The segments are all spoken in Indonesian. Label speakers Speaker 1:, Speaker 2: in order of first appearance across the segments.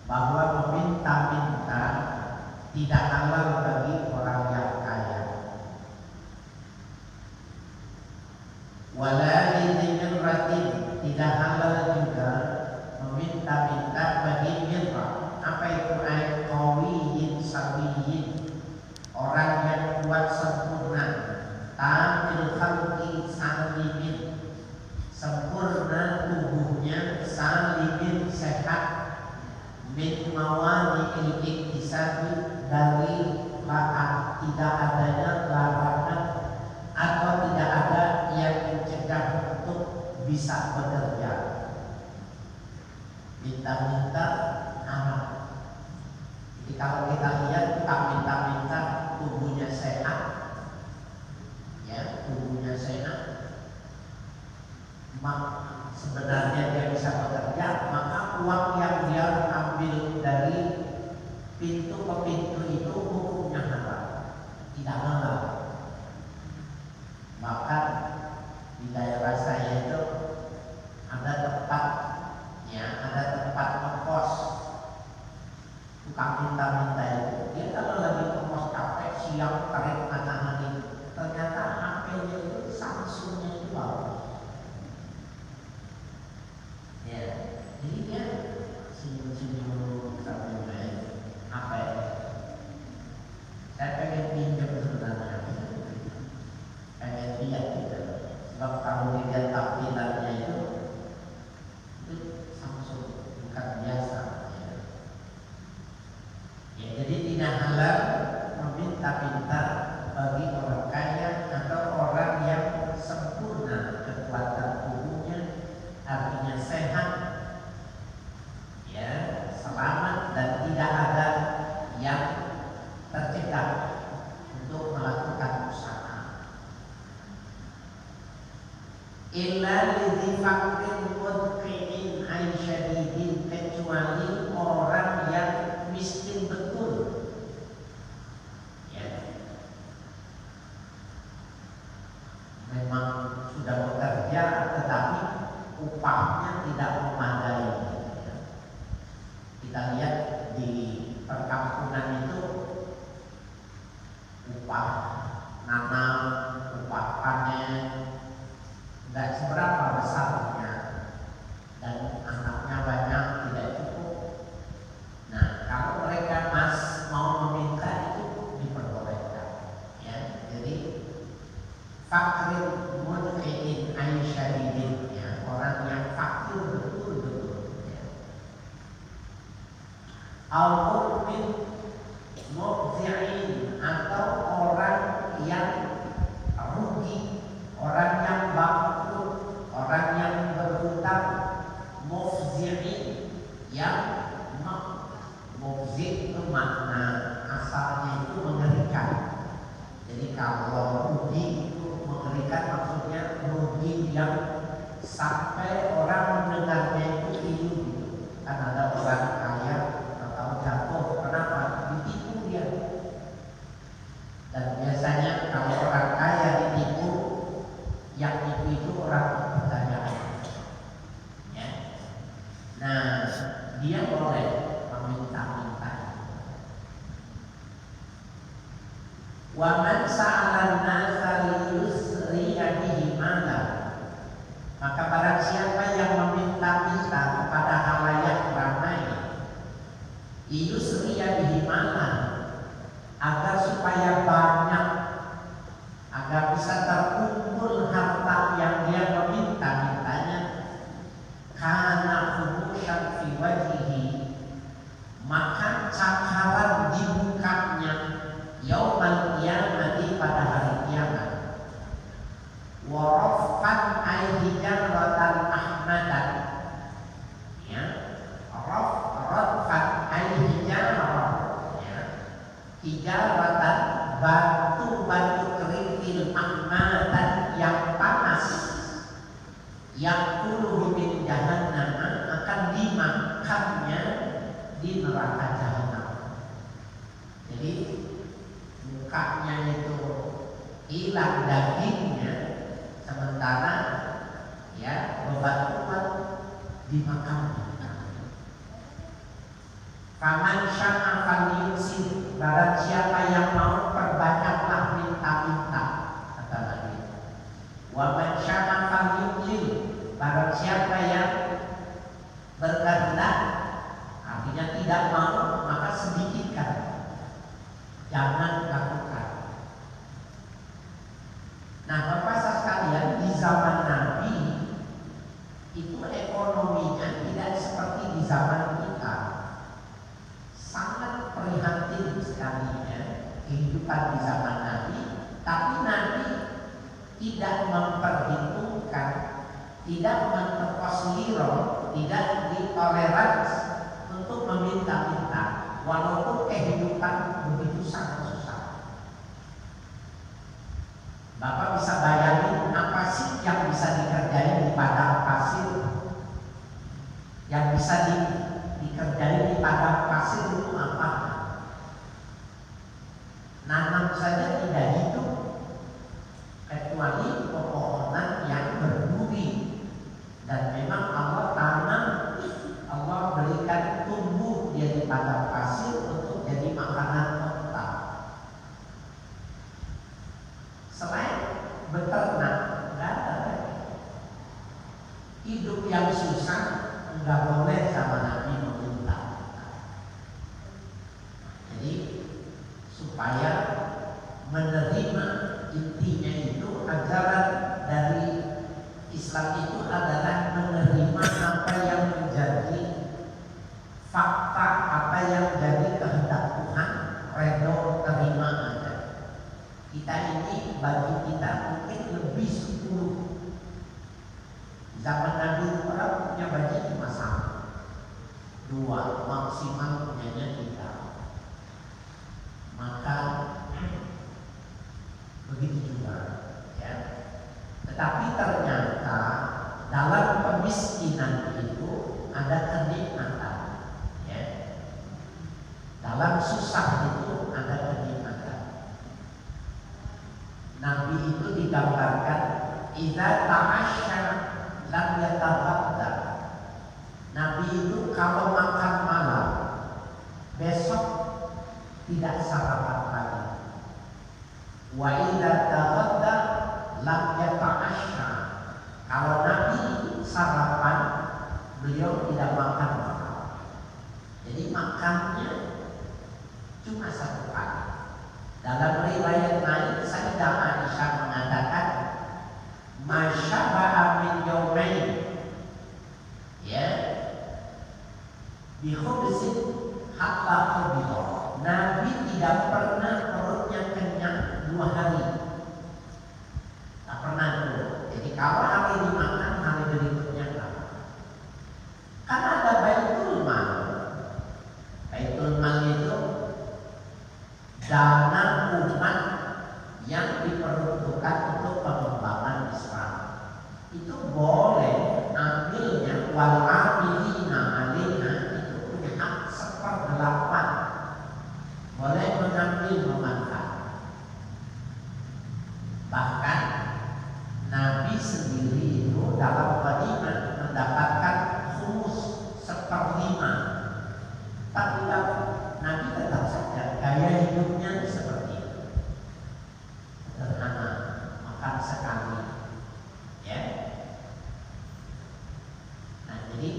Speaker 1: bahwa meminta-minta tidak halal bagi orang yang kaya. Wala lidzimratin, tidak halal juga meminta-minta bagi mirrah. Apa itu ayat qawiyin sawiyin, orang yang kuat sempurna, tamil khalqi salimin, sempurna tubuhnya, salimin sehat, min mawani iktisabi, dari tidak adanya larangan atau tidak ada yang mencegah untuk bisa bekerja. Minta-minta aman. Jadi kalau kita lihat, kita minta-minta tubuhnya sehat, ya tubuhnya sehat, sebenarnya dia bisa bekerja, maka uang yang dia ambil dari pintu ke pintu itu hukumnya halal, tidak halal. Bahkan di daerah saya itu ada tempat, ya ada tempat ngekos, tukang minta-minta itu. Dia kalau lagi ngekos capek, siang tarik matahari, ternyata HP-nya itu Samsung-nya itu bagus. Ya, jadi dia senyum-senyum sambil main HP. Saya pengen pinjam sebenarnya, pengen lihat gitu. Sebab kalau dilihat tampilannya itu Samsung, bukan biasa. Ya, jadi tidak halal meminta-minta bagi orang kaya atau orang yang sempurna kekuatan tubuhnya, artinya sehat, ya selamat dan tidak ada yang tercegah untuk melakukan usaha. Illa lidzi faqrin mudqinin aisyadidin, kecuali orang yang miskin betul, ya memang sudah bekerja tetapi upahnya tidak memadai. Kita lihat di perkampungan itu upah nanam, upah panen tidak seberapa besarnya, dan anaknya banyak, tidak cukup. Nah, kalau mereka mau meminta itu diperbolehkan, ya. Jadi fakir mudqinin aisyadidin, ya, orang yang fakir betul-betul, ya. Al-mu'min mu'zi'in, atau yang sampai orang mendengarnya itu pilu gitu. Kan ada orang kaya atau jatuh, kenapa? Ditipu dia. Dan biasanya kalau orang kaya ditipu, yang itu orang kepercayaan. Ya. Nah, dia boleh meminta-minta. Wa man sa'alan nasa liyusriya bihi mala, maka barang siapa yang meminta-minta kepada halayak ramai, yusriya bihi mala, agar supaya banyak, agar bisa terkumpul harta yang dia meminta-mintanya, karena humusyan fi wajhihi, maka cakaran di mukanya yaumal qiyamati pada hari kiamat, wa rafqan ayhijan ratan ahmadan, ya, rafqan ayhijan, ya, hijaratan batu-batu kerikil ahmadan yang panas, yang kuluhu min jahannam, akan dimakannya di neraka jahanam. Jadi mukanya itu hilang dagingnya, sementara ya beban-beban dimakan. Faman sya'a falyuksir, barang siapa yang mau perbanyaklah minta-minta, kata Nabi. Wa man sya'a falyuqil, barang siapa yang berkehendak, artinya tidak mau, maka sedikitkan, jangan lakukan. Nah, Bapak sekalian, di zaman Nabi itu ekonominya tidak seperti di zaman kita. Sangat prihatin sekali ya kehidupan di zaman Nabi, tapi Nabi tidak memperhitungkan, tidak mentolerir, tidak ditoleransi untuk meminta-minta, walaupun kehidupan begitu sangat susah. Bapak bisa bayangin apa sih yang bisa dikerjain di padang pasir, yang bisa dikerjain di padang pasir itu apa? Nanam saja tidak hidup, kecuali pepohonan yang berduri, dan memang Allah tanam, Allah berikan tumbuh dia di padang pasir untuk jadi makanan unta. Selain beternak, enggak ada lagi. Hidup yang susah enggak boleh sama Nabi meminta. Jadi supaya menerima, intinya itu ajaran dari Islam itu adalah menerima apa yang menjadi fakta, apa yang jadi kehendak Tuhan, redho terima aja. Kita ini, bagi kita mungkin lebih 10. Zaman Nabi orang punya baju cuma sama, 2, maksimal punyanya 3. Maka begitu juga ya. Tetapi ternyata dalam kemiskinan itu ada kenikmatan ya. Dalam susah itu ada kenikmatan. Nabi itu digambarkan idza ta'asya lam yataghadda. Nabi itu kalau makan malam, besok tidak sarapan lagi. Wa idza taghadda lam yata'asya. Kalau Nabi sarapan, beliau tidak makan malam. Jadi makannya cuma 1 kali. Dalam riwayat lain, Sayyidah Aisyah mengatakan, masyaba'a min yawmain, ya, bi khubzin hatta qubila. Nabi tidak pernah perutnya kenyang 2 hari. Tak pernah itu. Jadi kalau hari dimakan, hari berikutnya enggak. Karena ada Baitul Mal. Baitul Mal itu dana umat yang diperuntukkan untuk pengembangan Islam. itu boleh ambilnya wal amilina alaiha, itu punya hak 1/8, boleh mengambil memanfaat. Bahkan Nabi sendiri itu dalam ghanimah mendapatkan khumus 1/5. Tapi Nabi tetap saja gaya hidupnya seperti itu, sederhana, makan sekali, ya. Nah, jadi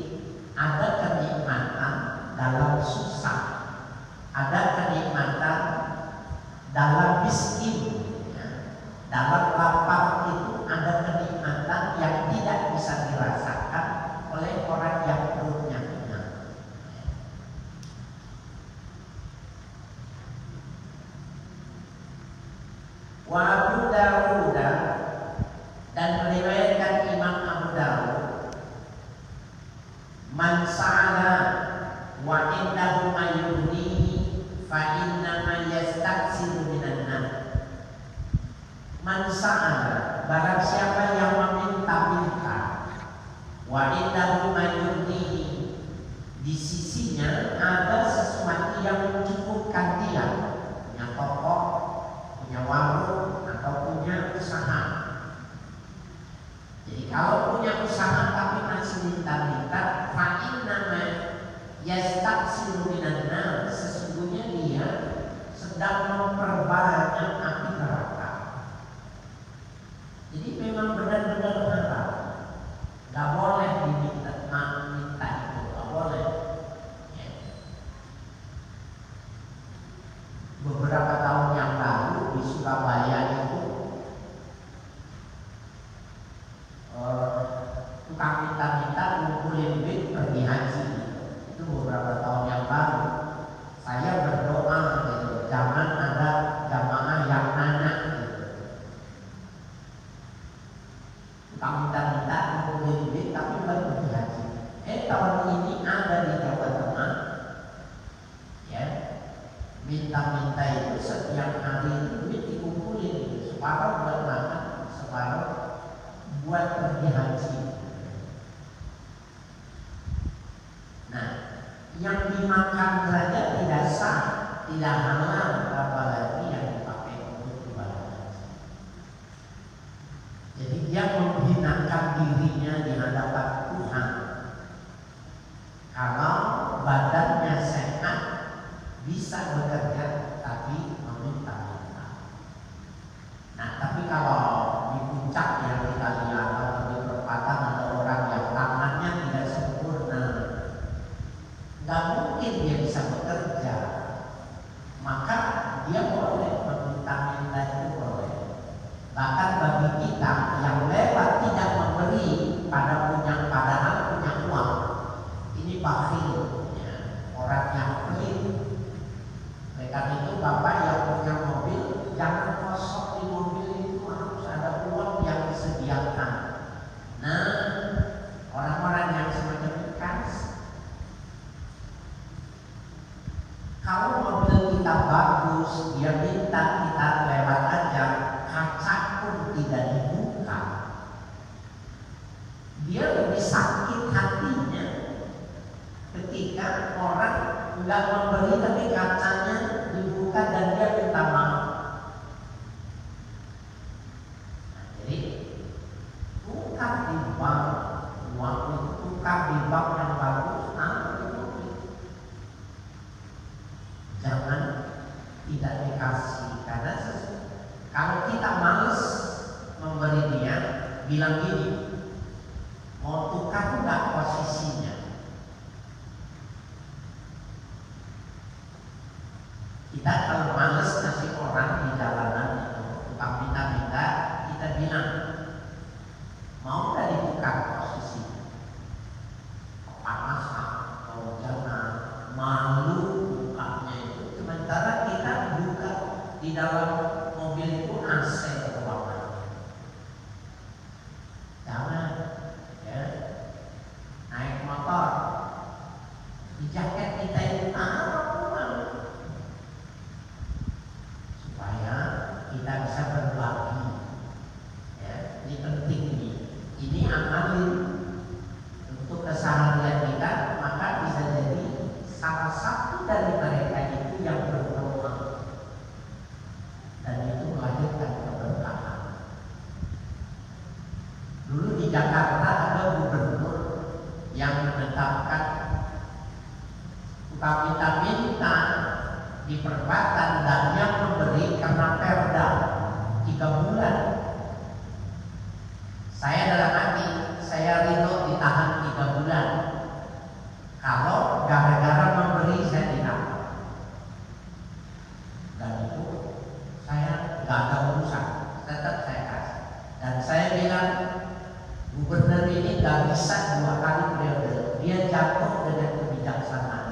Speaker 1: ada kenikmatan dalam susah, ada kenikmatan dalam miskin, ya. Dalam lapar itu ada kenikmatan yang tidak bisa dirasakan oleh orang yang perutnya kenyang. Wa Abu Dawud, dan meriwayatkan Imam Abu Dawud, man sa'ala wa indahu mayunihi fa inna ma yastaksiru minan nar. Man sa'ala, barang siapa yang meminta-minta, wa indahu mayunihi, di sisinya ada sesuatu yang mencukupkan dia, punya toko, punya warung, atau punya usaha. Jadi kalau punya usaha tapi masih minta-minta, fa inna ma yastaksiru minan nar, sesungguhnya dia sedang memperbanyak api neraka. Jadi memang benar-benar haram, nggak boleh diminta itu, nggak boleh. Ya. Beberapa tahun yang lalu di Surabaya itu tukang minta-minta ngumpulin duit pergi haji. Itu beberapa tahun yang lalu. Saya berdoa gitu, jangan ada jamaah yang nanya gitu. Tukang minta-minta ngumpulin duit tapi baru pergi haji. Tahun ini ada di Jawa Tengah, ya, minta-minta itu setiap hari duit dikumpulin, separuh buat makan, separuh buat pergi haji. Nah, yang dimakan saja tidak sah, tidak halal, apalagi yang dipakai untuk ibadah haji. Jadi dia menghinakan dirinya di hadapan Tuhan. Kalau badannya sehat, bisa bekerja, tapi meminta-minta. Nah, tapi kalau di puncak yang kita lihat atau di perempatan ada orang yang tangannya tidak sempurna, nggak mungkin dia bisa bekerja, maka dia boleh meminta-minta, itu boleh. Bahkan bagi kita yang lewat tidak memberi padahal punya uang, ini bakhil, ya, orang yang pelit. Oleh karena itu Bapak yang punya mobil, jangan kosong di mobil itu, harus ada uang yang disediakan. Nah, orang-orang yang semacam itu kalau mobil kita bagus, dia minta kita lewat aja, kaca pun tidak dibuka, dia lebih sakit hatinya ketika orang nggak memberi tapi kacanya dibuka dan dia minta maaf. Nah, jadi tukar di bank, uang itu tukar di bank yang bagus, jangan tidak dikasih. Karena kalau kita males memberi dia, bilang gini, mau tukar nggak posisinya? Kita kalau males kasih orang di jalanan itu tukang minta-minta, kita bilang, mau nggak ditukar posisinya? Kepanasan, mau jangan, malu bukanya itu. Sementara kita buka di dalam mobil itu AC ruangan. Jangan, ya. Naik motor, di jaket kita itu taruh uang supaya kita bisa berbagi. Ya, ini penting nih. ini amalin untuk keseharian kita, maka bisa jadi salah satu dari mereka itu yang berdoa dan itu melahirkan keberkahan. Dulu di Jakarta ada gubernur yang menetapkan minta di perempatan dan yang memberi karena perda 3 bulan. Saya dalam hati, saya ridho ditahan 3 bulan. Kalau gara-gara memberi saya ditangkap. Dan itu saya gak ada urusan, tetap saya kasih. Dan saya bilang, gubernur ini gak bisa 2 kali periode. Dia jatuh dengan kebijaksanaan.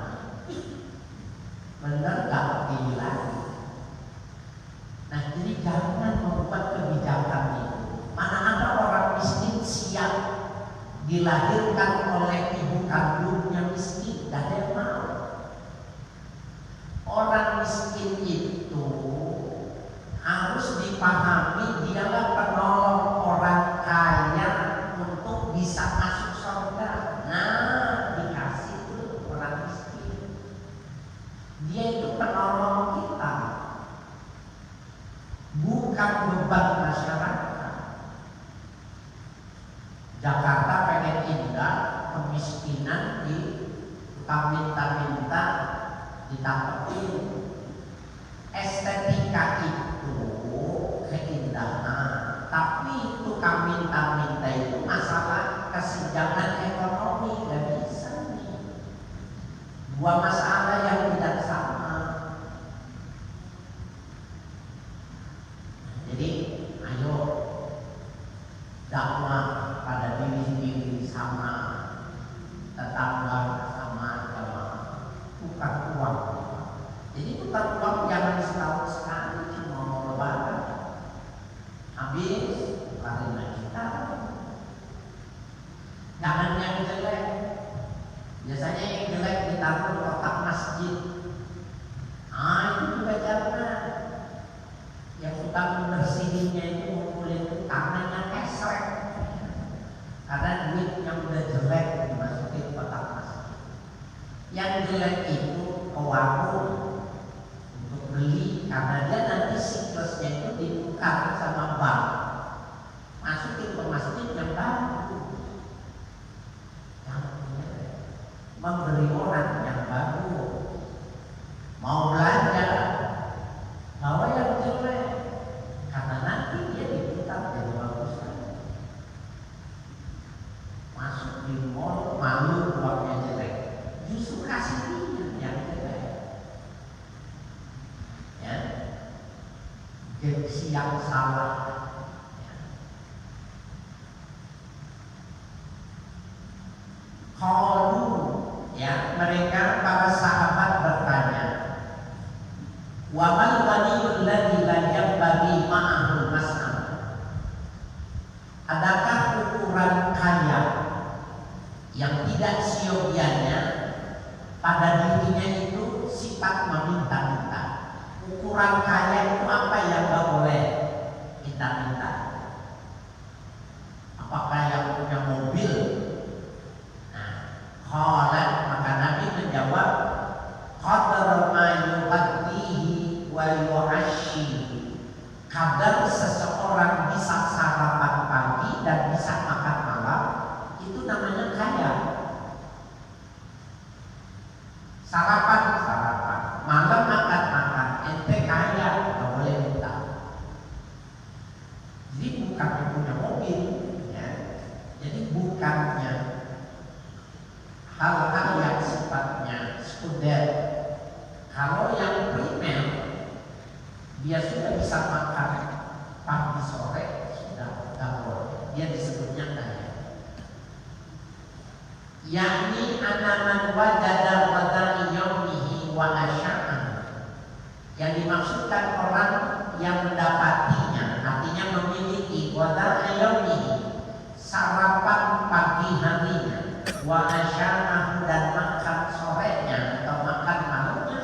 Speaker 1: Benar gak begini lagi. Nah, jadi jangan membuat kebijakan itu. Mana ada orang miskin siap dilahirkan oleh ibu kandungnya miskin, gak ada yang mau. Orang miskin itu harus dipahami dialah penolong orang kaya untuk bisa masuk surga. Nah, dikasih tuh orang miskin. Dia itu penolong kita, bukan beban masyarakat. Jakarta pengen indah, kemiskinan minta-minta ditangkepin. Estetika itu keindahan, tapi tukang minta-minta itu masalah kesenjangan ekonomi, gak bisa nih. 2 masalah yang tidak sama. Jadi ayo dakwah pada diri sama, tetangga sama agama, bukan uang. Jadi bukan uang jangan setahun sekali cuma mau lebaran, habis karena kita. Jangan yang jelek. Biasanya yang jelek ditaruh di kotak masjid. Itu juga jangan. Yang suka membersihinnya itu ngumpulin tangannya kesrek. Karena duit yang udah jelek dimasukin kotak masjid. Yang jelek itu ke warung untuk beli, karena dia nanti siklusnya itu ditukar sama bank. Masukin ke masjid yang baru. Memberi orang yang baru, mau belanja bawa yang jelek, karena nanti dia diputar jadi bagus lagi. Masuk di mall malu uangnya jelek, justru kasih dia yang jelek. Ya, gengsi yang salah. Qalu, ya, mereka para sahabat bertanya, wa mal waliyul ladzi la yanbaghi ma'ahu mas'am. Adakah ukuran kaya yang tidak siogianya pada dirinya itu sifat meminta-minta? Ukuran kaya itu apa yang gak boleh minta-minta? Apakah yang punya mobil? Qala, maka Nabi menjawab, qadar ma yuqaddihi wa yu'ashshi. Kadar seseorang bisa sarapan pagi dan bisa makan malam, itu namanya kaya. Sarapan, malam makan, ente kaya, gak boleh minta. Jadi bukan punya mobil, ya. Jadi bukannya hal-hal yang sifatnya sekunder. Kalau yang primer, dia sudah bisa makan pagi sore, sudah boleh. Dia disebutnya kaya. Yakni anaman wajada wadai yaumihi wa asya'an. Yang dimaksudkan orang yang mendapatinya, artinya memiliki wadai yaumihi, sarapan pagi harinya, wa asya'ahu, dan makan sorenya atau makan malamnya,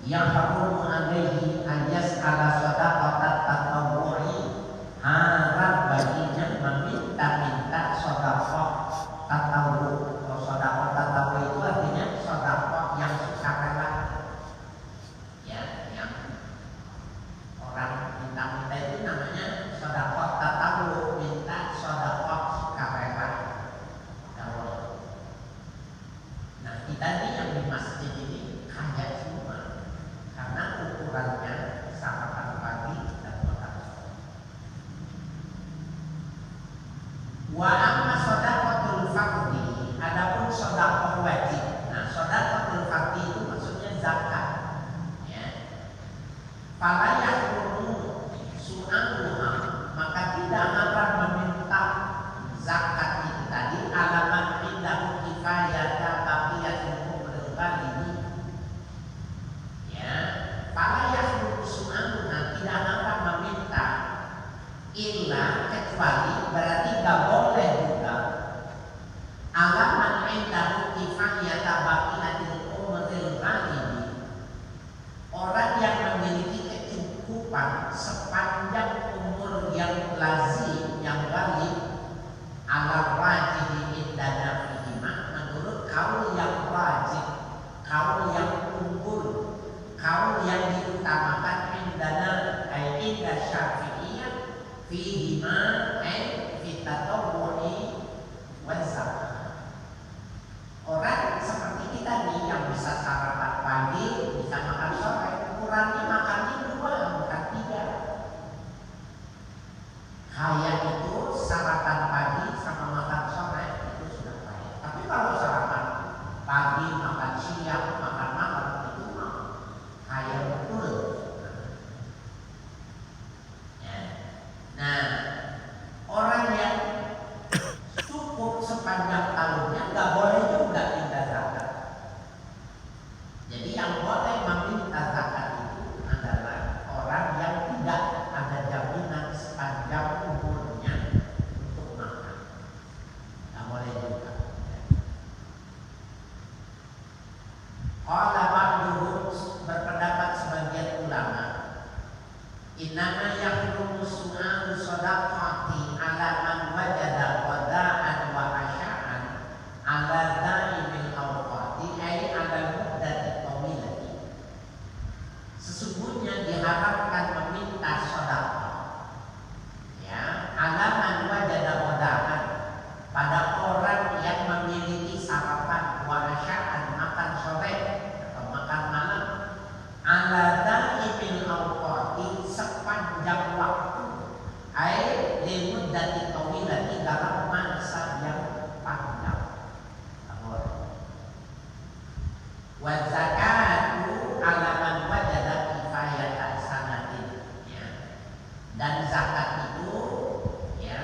Speaker 1: yang harumu alaihi ayas ala sadaqatat tatawwu'i, haram baginya meminta-minta depan sepanjang umur yang lazim, yang galib, ala rajih indana fihima, menurut kaul yang rajih, kaul yang unggul, kaul yang diutamakan indana inda syafi'iyah fihima fi tatawwu'i wa zakah. Orang seperti kita nih yang bisa sarapan pagi, bisa makan sore, ukurannya makannya 2 bukan 3. Kaya itu sarapan pagi sama makan sore itu sudah kaya. Tapi kalau sarapan pagi, makan siang, makan malam itu mah kaya betul. Ya. Nah, orang yang cukup sepanjang tahunnya nggak boleh juga minta zakat. Jadi yang boleh meminta zakat itu adalah orang yang tidak ada jaminan sepanjang umurnya untuk makan. Nggak boleh juga. Qala ba'duhum, berpendapat sebagian ulama, innama yahrumu su'alu shadaqati ala man wajada qada'an wa asya'an ala da'imil awqati ay ala muddati tawilati. Sesungguhnya diharapkan meminta sedekah ya ala man wajada qada'an, pada orang yang memiliki sarapan wa asya'an, makan sore atau makan malam, ala da'imil awqati, sepanjang waktu, ay limuddati tawilati, dalam masa yang panjang. Wa zakatu ala man wajada kifayatan sanatin, ya. Dan zakat itu ya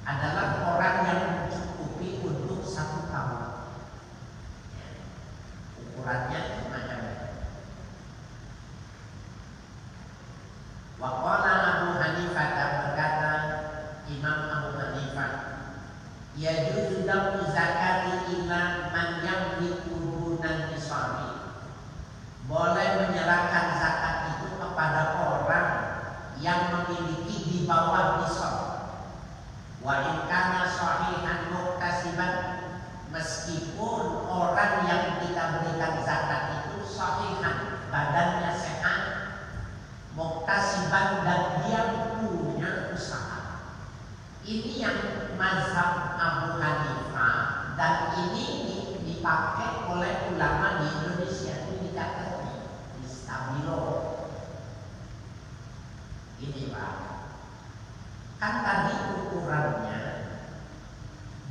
Speaker 1: adalah orang yang mencukupi untuk 1 tahun. Ya. Ukurannya semacam itu. Wa qala Abu Hanifah, berkata Imam Abu Hanifah, yajuzu damu zakati illa man yamliku dunan nisari. Boleh menyerahkan zakat itu kepada orang yang memiliki di bawah nisab. Wa in kana sahihan muktasiban, meskipun orang yang kita berikan zakat itu sahihan, badannya sehat, muktasiban, dan dia punya usaha. Ini yang mazhab Abu Hanifah, dan ini dipakai oleh ulama di Indonesia. Ini dicatat di Stabilo. Ini Pak, kan tadi ukurannya,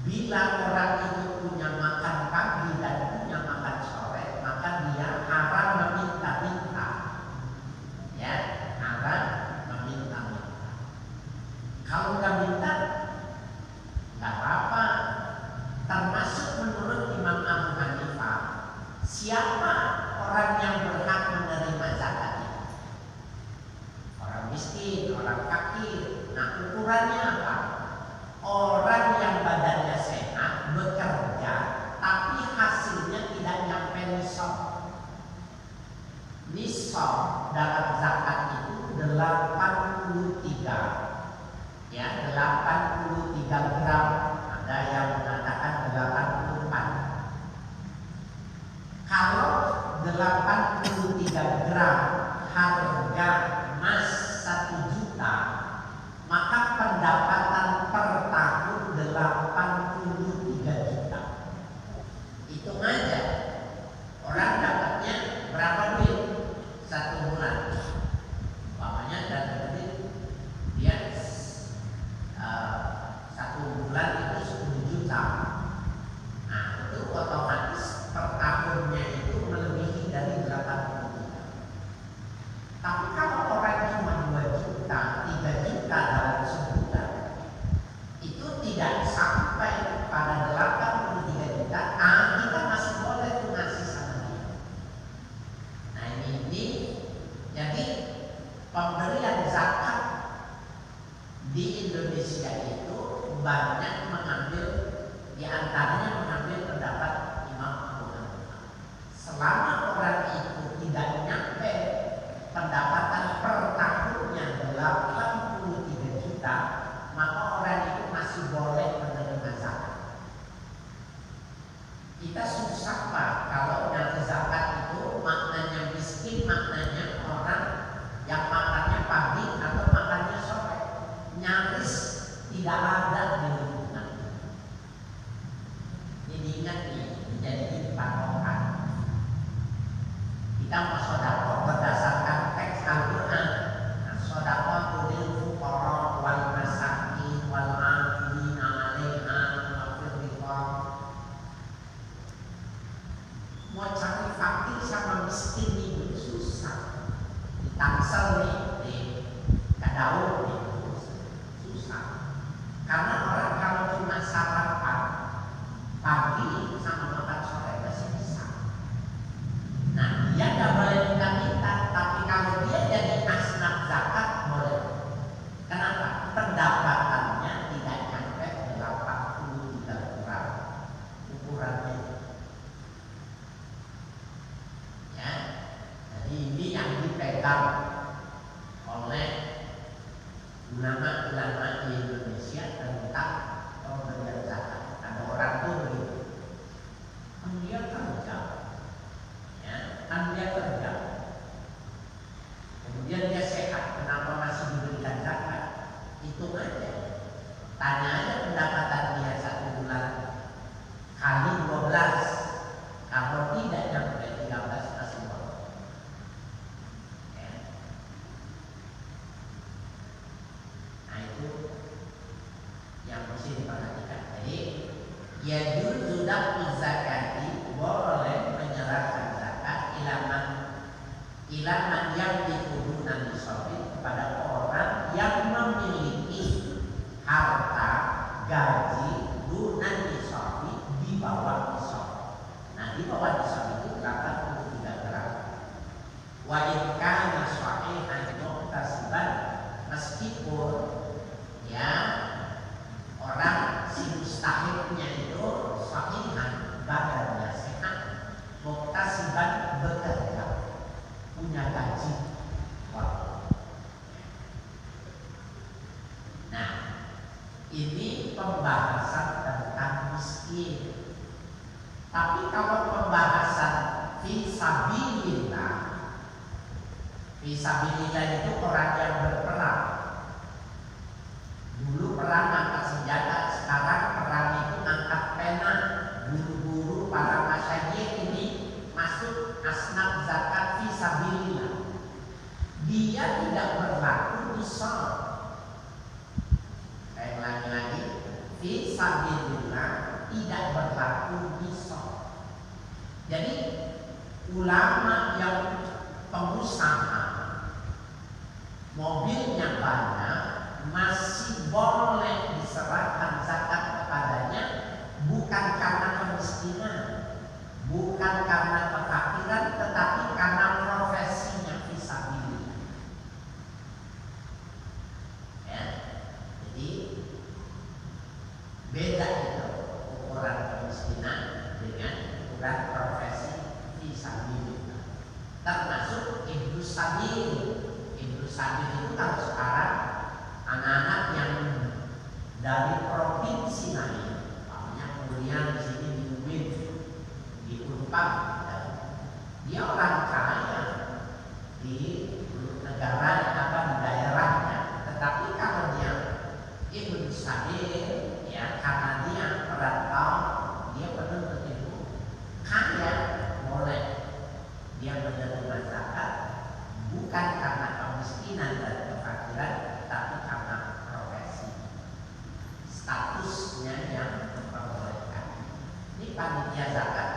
Speaker 1: bila orang itu punya makan pagi dan punya makan sore, maka dia haram meminta-minta. Ya, haram meminta-minta. Kalau nggak minta, nggak apa-apa. Termasuk menurut Imam Abu Hanifah, siapa orang yang berhak menerima zakat itu? Orang miskin, orang fakir. Nah, ukurannya apa? Orang yang badannya sehat, bekerja, tapi hasilnya tidak nyampe nisab. Nisab dalam zakat itu 83, ya, 83 gram. Ada yang mengatakan 84. Kalau 83 gram harga emas 1 juta, maka pendapatan per tahun 83 juta. Hitung aja, orang dapatnya berapa duit 1 bulan. Umpamanya dapat duit dia 1 bulan itu 10 juta. Nah, itu otomatis per tahunnya itu melebihi dari 80 juta. Tapi kalau orang cuma 2 juta, 3 juta dalam sebulan, itu tidak sampai pada 83 juta. Nah, kita masih boleh tuh ngasih sama dia. Nah, ini jadi pemberian zakat di Indonesia itu banyak mengambil, diantaranya mengambil pendapat Imam Abu Hanifah. Selama orang itu tidak nyampe pendapatan per tahun ulama-ulama di Indonesia tentang pemberian zakat. Ada orang tuh begitu, kan dia kerja, ya, kan dia kerja, kemudian dia sehat, kenapa masih diberikan zakat? Itu aja, tanya aja pendapatan dia 1 bulan kali 12, kalau tidak sampai 13 masih boleh. Ya. Nah itu yang mesti diperhatikan. Jadi ya juzu daf'u zakati, boleh menyerahkan zakat ilaman yang dikudunan disobi, kepada orang yang memiliki harta gaji dunan disobi, di bawah nisab. Nah di bawah nisab itu 83 gram. Wa in kana sahihan muhtasiban, meskipun ya orang si mustahiknya itu sahihan, badannya sehat, muhtasiban, bekerja, punya gaji. Nah ini pembahasan tentang miskin. Tapi kalau pembahasan fisabilillah, fisabilillah itu orang yang berperang. Dulu perang angkat senjata, sekarang perang itu angkat pena. Guru-guru para masyayikh ini masuk asnaf zakat fisabilillah. Dia tidak berlaku nisab. Saya ulangi lagi, fisabilillah tidak berlaku nisab. Jadi ulama yang pengusaha mobilnya banyak masih boleh diserahkan zakat kepadanya, bukan karena kemiskinan, bukan karena kefakiran, tetapi karena profesinya fisabilillah. Ya, jadi beda itu ukuran kemiskinan dengan ukuran profesi fisabilillah. Termasuk ibnu sabil. Ibnu sabil itu kalau sekarang anak-anak yang dari provinsi lain, makanya kuliah di sini di UIN, di Unpad, dia orang kaya di negara apa di daerahnya, tetapi kalau dia ibnu sabil, ya karena dia perantau, dia penuntut ilmu, kaya, boleh dia menerima zakat, bukan karena kemiskinan dan kefakiran, tapi karena profesi, statusnya yang memperbolehkan. Ini panitia zakat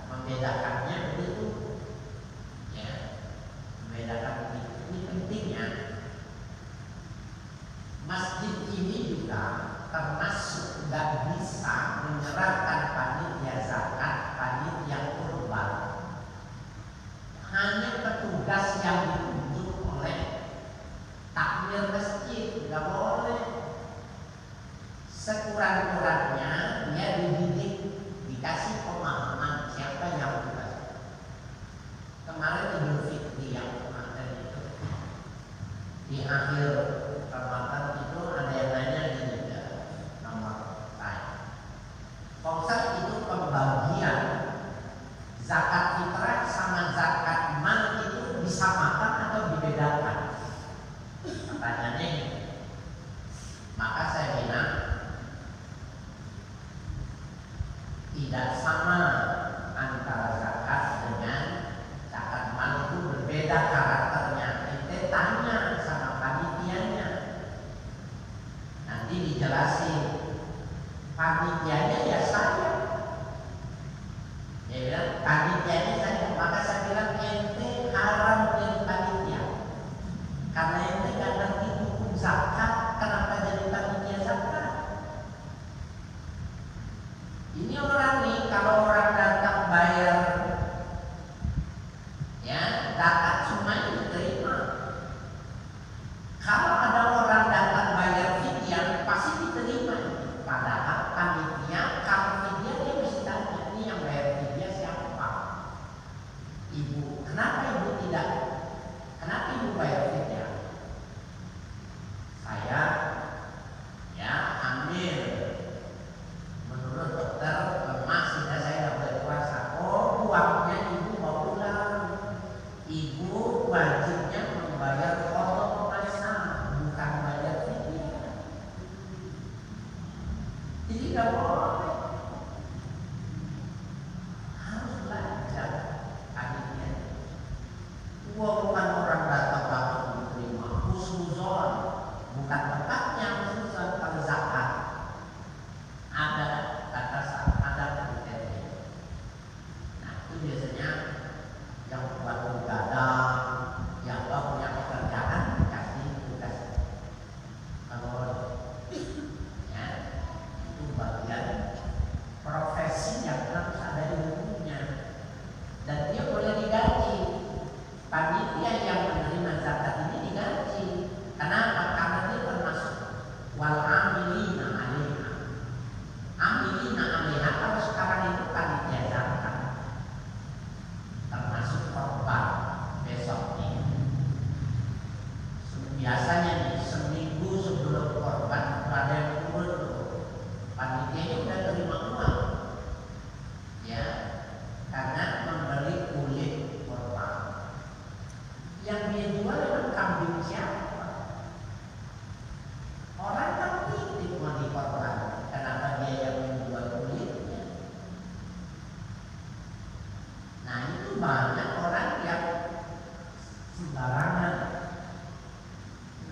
Speaker 1: membedakannya begitu, ya, membedakan begitu. Ini pentingnya. Masjid ini juga termasuk nggak bisa menyerahkan panitia zakat, panitia kurban. Hanya petugas yang ditunjuk oleh takmir masjid, nggak boleh. Sekurang-kurangnya dia dididik, dikasih pemahaman siapa yang tugas. Kemarin Idul Fitri yang kemarin itu di akhir Ramadan itu ada yang nanya gini ke nomor saya, Pak Ustadz, itu pembagian zakat fitrah sama zakat mal itu disamakan atau dibedakan? Pertanyaannya ini. Maka saya bilang tidak sama antara zakat dengan zakat mal, itu berbeda karakternya. Kita tanya sama panitianya, nanti dijelasin. Panitianya ya saya. Dia bilang panitianya saya, maka saya bilang ente haram jadi panitia, karena ente gak ngerti hukum zakat, kenapa jadi panitia zakat? Ini orang nih, kalau orang datang bayar, ya zakat semuanya diterima. Kalau ada orang datang bayar fidyah, pasti diterima. Padahal panitia kalau fidyah dia mesti tanya, ini yang bayar fidyah siapa? Ibu. Kenapa ibu tidak? Kenapa ibu bayar fidyah? Saya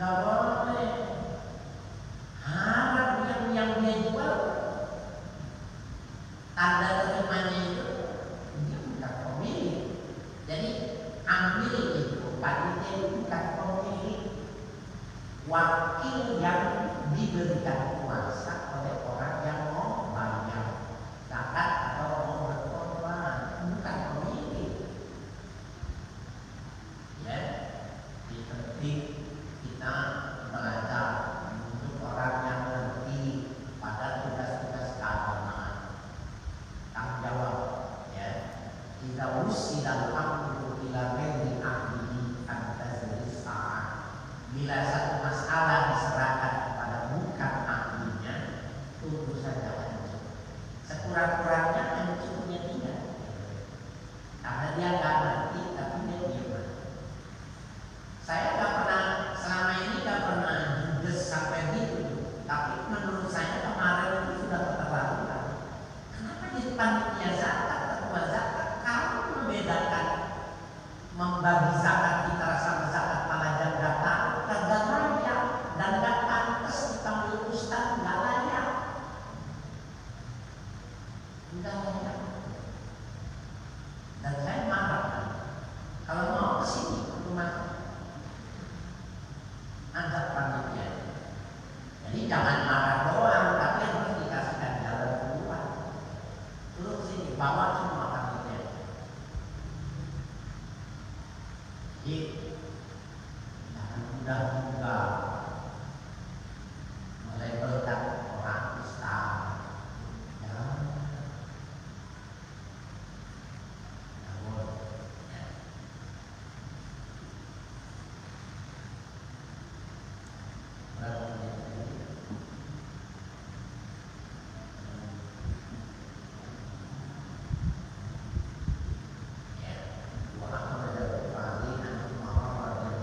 Speaker 1: nggak boleh. Harap yang dia jual tanda terimanya itu dia bukan pemilik. Jadi ambil itu, panitia itu bukan pemilik, wakil yang diberikan kuasa oleh orang yang mau bayar zakat atau mau berkorban, bukan pemilik. Ya, di penting kita belajar untuk orang yang mengerti pada tugas-tugas keagamaan, tanggung jawab. Ya, kita usi dalam amru ila ghairi ahlihi antazrisah. Bila satu masalah diserahkan kepada bukan ahlinya, tunggu saja hancur. Sekurang-kurangnya hancurnya tidak, karena dia nggak ngerti tapi dia diam. Saya nggak pernah selama ini nggak pernah judes sampai gitu, tapi menurut saya kemarin itu sudah keterlaluan. Kenapa di panitia zakat, ketua zakat, kalau membedakan membagi zakat kita sama zakat pelajar data, kagak layak dan nggak pantas dipanggil ustaz, nggak layak, nggak layak. Dan saya marah kalau mau kesini ke rumah antar panitia. Jadi jangan marah doang, tapi harus dikasihkan jalan keluar. Terus sini bawa semua panitia. Jadi jangan mudah-mudah melabelkan orang Islam. Jangan boleh. Berapa menit lagi? Ya, wa akhir dari Bali nanti malam ada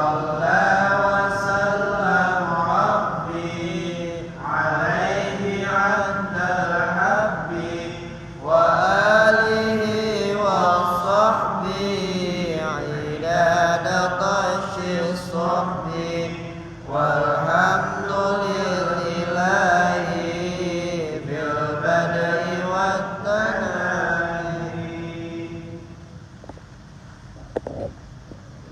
Speaker 1: soal